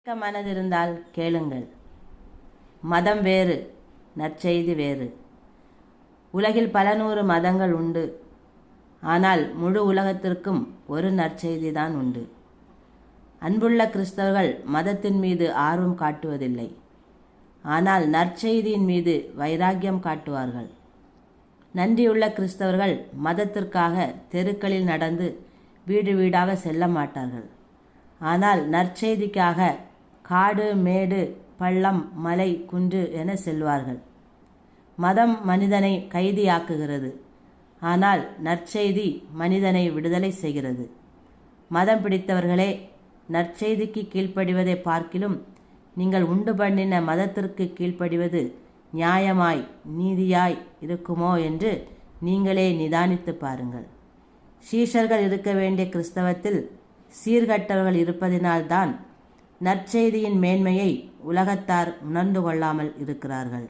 மனதிருந்தால் கேளுங்கள். மதம் வேறு, நற்செய்தி வேறு. உலகில் பல நூறு மதங்கள் உண்டு. ஆனால் முழு உலகத்திற்கும் ஒரு நற்செய்தி தான் உண்டு. அன்புள்ள கிறிஸ்தவர்கள் மதத்தின் மீது ஆர்வம் காட்டுவதில்லை. ஆனால் நற்செய்தியின் மீது வைராக்கியம் காட்டுவார்கள். நன்றியுள்ள கிறிஸ்தவர்கள் மதத்திற்காக தெருக்களில் நடந்து வீடு வீடாக செல்ல மாட்டார்கள். ஆனால் நற்செய்திக்காக காடு மேடு பள்ளம் மலை குன்று என செல்வார்கள். மதம் மனிதனை கைதியாக்குகிறது. ஆனால் நற்செய்தி மனிதனை விடுதலை செய்கிறது. மதம் பிடித்தவர்களே, நற்செய்திக்கு கீழ்ப்படிவதை பார்க்கிலும் நீங்கள் உண்டு பண்ணின மதத்திற்கு கீழ்ப்படிவது நியாயமாய் நீதியாய் இருக்குமோ என்று நீங்களே நிதானித்து பாருங்கள். சீஷர்கள் இருக்க வேண்டிய கிறிஸ்தவத்தில் சீர்கட்டவர்கள் இருப்பதினால்தான் நற்செய்தியின் மேன்மையை உலகத்தார் உணர்ந்து கொள்ளாமல் இருக்கிறார்கள்.